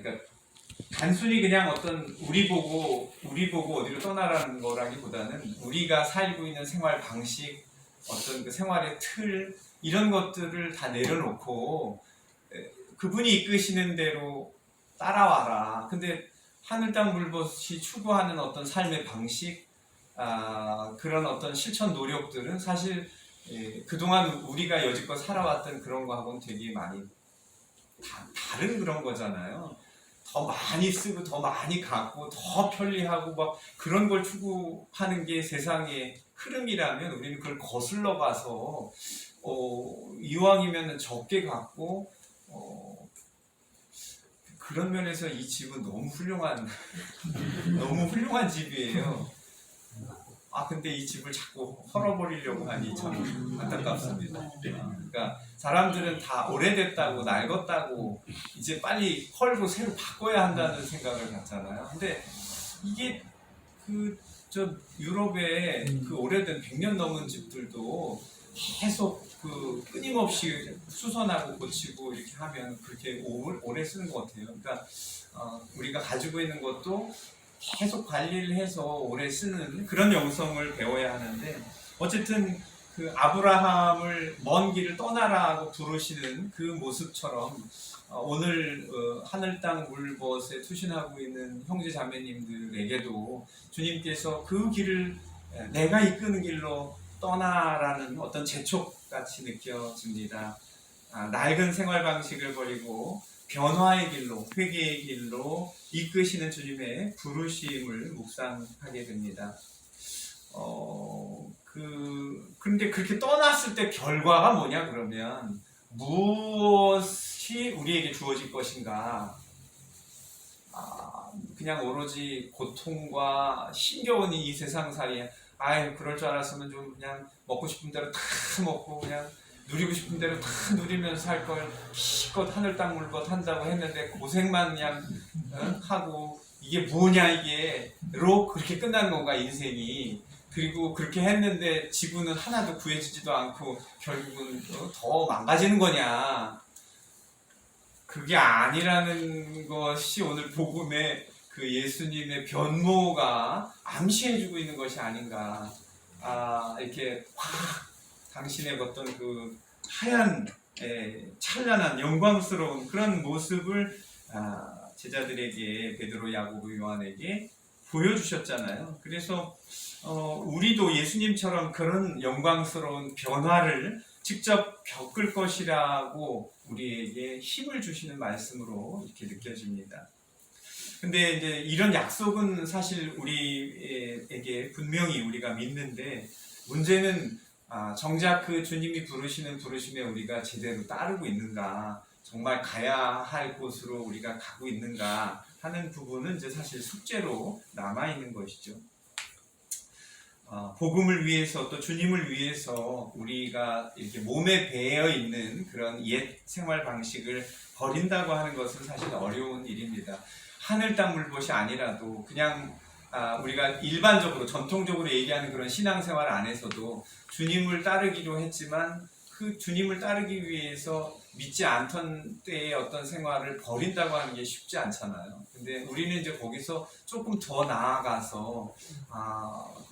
그러니까 단순히 그냥 어떤 우리 보고 어디로 떠나라는 거라기보다는 우리가 살고 있는 생활 방식, 어떤 그 생활의 틀 이런 것들을 다 내려놓고 그분이 이끄시는 대로 따라와라. 근데 하늘 땅 물벗이 추구하는 어떤 삶의 방식, 그런 어떤 실천 노력들은 사실 그동안 우리가 여지껏 살아왔던 그런 거하고는 되게 많이 다른 그런 거잖아요. 더 많이 쓰고 더 많이 갖고 더 편리하고 막 그런 걸 추구하는 게 세상의 흐름이라면 우리는 그걸 거슬러 가서 이왕이면 적게 갖고 그런 면에서 이 집은 너무 훌륭한 너무 훌륭한 집이에요. 근데 이 집을 자꾸 헐어버리려고 하니 참 안타깝습니다. 그러니까 사람들은 다 오래됐다고 낡았다고 이제 빨리 헐고 새로 바꿔야 한다는 생각을 갖잖아요. 근데 이게 저 유럽의 그 오래된 100년 넘은 집들도 계속 끊임없이 수선하고 고치고 이렇게 하면 그렇게 오래 쓰는 것 같아요. 그러니까 우리가 가지고 있는 것도 계속 관리를 해서 오래 쓰는 그런 영성을 배워야 하는데, 어쨌든 그 아브라함을 먼 길을 떠나라고 부르시는 그 모습처럼 오늘 하늘 땅 물벗에 투신하고 있는 형제 자매님들에게도 주님께서 그 길을 내가 이끄는 길로 떠나라는 어떤 재촉같이 느껴집니다. 낡은 생활 방식을 버리고 변화의 길로, 회개의 길로 이끄시는 주님의 부르심을 묵상하게 됩니다. 그런데 그렇게 떠났을 때 결과가 뭐냐 그러면 무엇이 우리에게 주어질 것인가? 그냥 오로지 고통과 힘겨운 이 세상살이에 그럴 줄 알았으면 좀 그냥 먹고 싶은 대로 다 먹고 그냥 누리고 싶은 대로 다 누리면서 살 걸 기껏 하늘 땅 물벗 한다고 했는데 고생만 그냥 하고 이게 뭐냐 이게로 그렇게 끝나는 건가 인생이. 그리고 그렇게 했는데 지구는 하나도 구해지지도 않고 결국은 더 망가지는 거냐. 그게 아니라는 것이 오늘 복음의 그 예수님의 변모가 암시해주고 있는 것이 아닌가. 이렇게 확 당신의 어떤 그 하얀 찬란한 영광스러운 그런 모습을 제자들에게, 베드로, 야고보, 요한에게 보여주셨잖아요. 그래서 우리도 예수님처럼 그런 영광스러운 변화를 직접 겪을 것이라고 우리에게 힘을 주시는 말씀으로 이렇게 느껴집니다. 근데 이제 이런 약속은 사실 우리에게 분명히 우리가 믿는데, 문제는 정작 그 주님이 부르시는 부르심에 우리가 제대로 따르고 있는가, 정말 가야 할 곳으로 우리가 가고 있는가 하는 부분은 이제 사실 숙제로 남아있는 것이죠. 복음을 위해서 또 주님을 위해서 우리가 이렇게 몸에 배어 있는 그런 옛 생활 방식을 버린다고 하는 것은 사실 어려운 일입니다. 하늘 땅 물벗이 아니라도 그냥 우리가 일반적으로 전통적으로 얘기하는 그런 신앙생활 안에서도 주님을 따르기로 했지만 그 주님을 따르기 위해서 믿지 않던 때의 어떤 생활을 버린다고 하는 게 쉽지 않잖아요. 근데 우리는 이제 거기서 조금 더 나아가서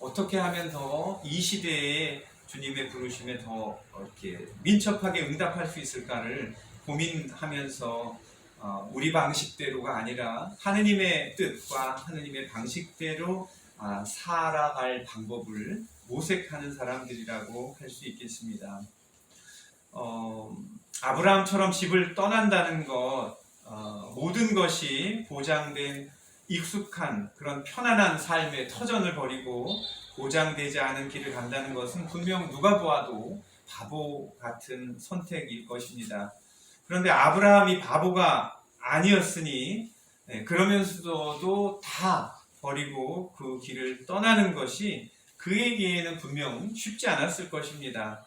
어떻게 하면 더 이 시대에 주님의 부르심에 더 이렇게 민첩하게 응답할 수 있을까를 고민하면서 우리 방식대로가 아니라 하느님의 뜻과 하느님의 방식대로 살아갈 방법을 모색하는 사람들이라고 할 수 있겠습니다. 아브라함처럼 집을 떠난다는 것, 모든 것이 보장된 익숙한 그런 편안한 삶의 터전을 버리고 보장되지 않은 길을 간다는 것은 분명 누가 보아도 바보 같은 선택일 것입니다. 그런데 아브라함이 바보가 아니었으니 그러면서도 다 버리고 그 길을 떠나는 것이 그에게는 분명 쉽지 않았을 것입니다.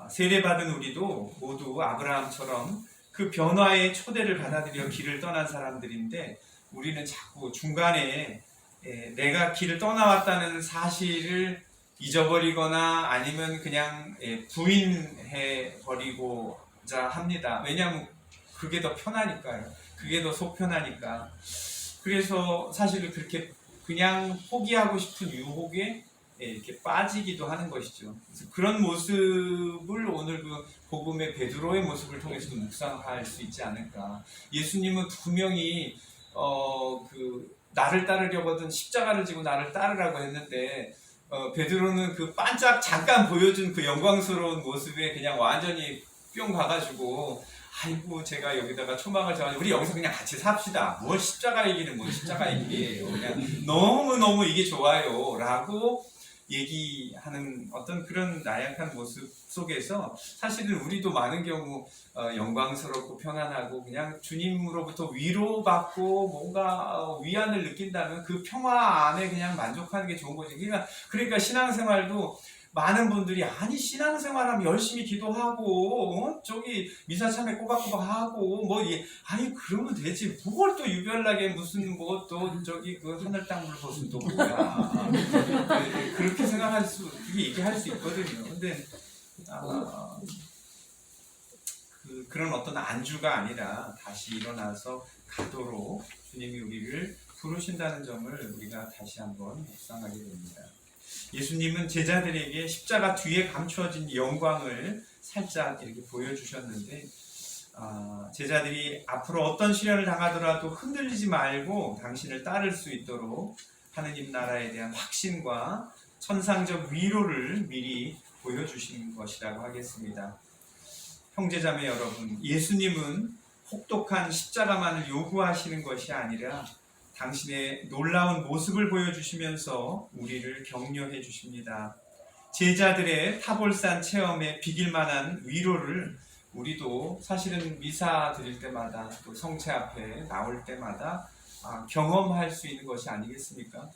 세례받은 우리도 모두 아브라함처럼 그 변화의 초대를 받아들여 길을 떠난 사람들인데, 우리는 자꾸 중간에 내가 길을 떠나왔다는 사실을 잊어버리거나 아니면 그냥 부인해 버리고자 합니다. 왜냐하면 그게 더 편하니까요. 그게 더 속편하니까. 그래서 사실은 그렇게 그냥 포기하고 싶은 유혹에 이렇게 빠지기도 하는 것이죠. 그래서 그런 모습을 오늘 그 복음의 베드로의 모습을 통해서도 묵상할 수 있지 않을까. 예수님은 분명히 나를 따르려거든 십자가를 지고 나를 따르라고 했는데 베드로는 그 반짝 잠깐 보여준 그 영광스러운 모습에 그냥 완전히 뿅 가가지고 아이고 제가 여기다가 초막을 잡아가지고 우리 여기서 그냥 같이 삽시다. 뭘 십자가 얘기는 뭘 십자가 얘기예요. 그냥 너무너무 이게 좋아요 라고 얘기하는 어떤 그런 나약한 모습 속에서 사실은 우리도 많은 경우 영광스럽고 편안하고 그냥 주님으로부터 위로받고 뭔가 위안을 느낀다면 그 평화 안에 그냥 만족하는 게 좋은 거지. 그러니까 신앙생활도 많은 분들이 아니 신앙생활하면 열심히 기도하고 저기 미사 참회 꼬박꼬박 하고 아니 그러면 되지 뭘 또 유별나게 무슨 뭐 또 저기 그 하늘 땅물 벗은 또 뭐야 그렇게 생각할 수 그게 얘기할 수 있거든요. 근데 그런 어떤 안주가 아니라 다시 일어나서 가도록 주님이 우리를 부르신다는 점을 우리가 다시 한번 묵상하게 됩니다. 예수님은 제자들에게 십자가 뒤에 감추어진 영광을 살짝 이렇게 보여주셨는데 제자들이 앞으로 어떤 시련을 당하더라도 흔들리지 말고 당신을 따를 수 있도록 하느님 나라에 대한 확신과 천상적 위로를 미리 보여주신 것이라고 하겠습니다. 형제자매 여러분, 예수님은 혹독한 십자가만을 요구하시는 것이 아니라 당신의 놀라운 모습을 보여주시면서 우리를 격려해 주십니다. 제자들의 타볼산 체험에 비길 만한 위로를 우리도 사실은 미사 드릴 때마다 또 성체 앞에 나올 때마다 경험할 수 있는 것이 아니겠습니까?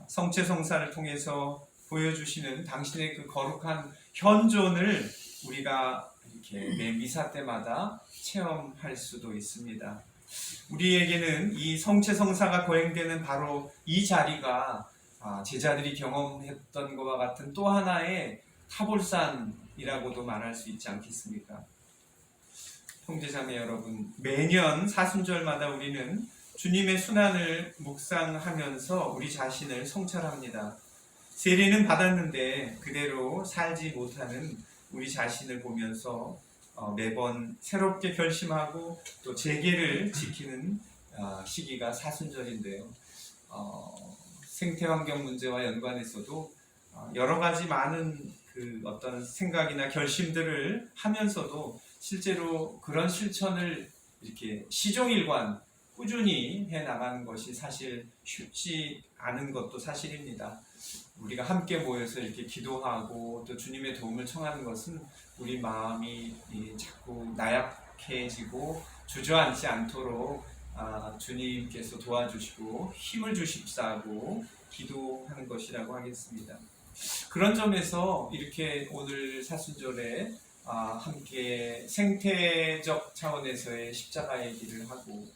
성체 성사를 통해서 보여주시는 당신의 그 거룩한 현존을 우리가 이렇게 매 미사 때마다 체험할 수도 있습니다. 우리에게는 이 성체 성사가 거행되는 바로 이 자리가 제자들이 경험했던 것과 같은 또 하나의 타볼산이라고도 말할 수 있지 않겠습니까? 형제자매 여러분, 매년 사순절마다 우리는 주님의 순환을 묵상하면서 우리 자신을 성찰합니다. 세례는 받았는데 그대로 살지 못하는 우리 자신을 보면서 매번 새롭게 결심하고 또 재계를 지키는 시기가 사순절인데요. 생태환경 문제와 연관해서도 여러 가지 많은 그 어떤 생각이나 결심들을 하면서도 실제로 그런 실천을 이렇게 시종일관 꾸준히 해 나가는 것이 사실 쉽지 않은 것도 사실입니다. 우리가 함께 모여서 이렇게 기도하고 또 주님의 도움을 청하는 것은 우리 마음이 자꾸 나약해지고 주저앉지 않도록 주님께서 도와주시고 힘을 주십사고 기도하는 것이라고 하겠습니다. 그런 점에서 이렇게 오늘 사순절에 함께 생태적 차원에서의 십자가의 길을 하고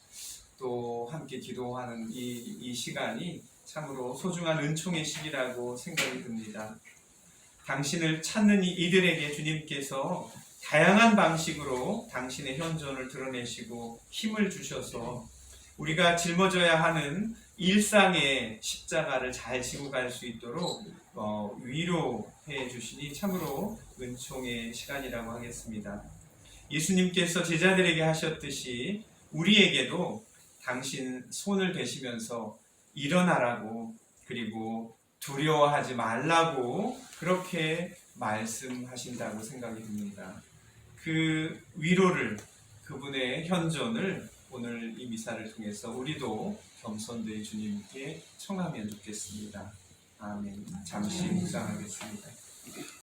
또 함께 기도하는 이 시간이 참으로 소중한 은총의 시기라고 생각이 듭니다. 당신을 찾는 이들에게 주님께서 다양한 방식으로 당신의 현존을 드러내시고 힘을 주셔서 우리가 짊어져야 하는 일상의 십자가를 잘 지고 갈 수 있도록 위로해 주시니 참으로 은총의 시간이라고 하겠습니다. 예수님께서 제자들에게 하셨듯이 우리에게도 당신 손을 대시면서 일어나라고 그리고 두려워하지 말라고 그렇게 말씀하신다고 생각이 듭니다. 그 위로를 그분의 현존을 오늘 이 미사를 통해서 우리도 겸손되이 주님께 청하면 좋겠습니다. 아멘. 잠시 묵상하겠습니다.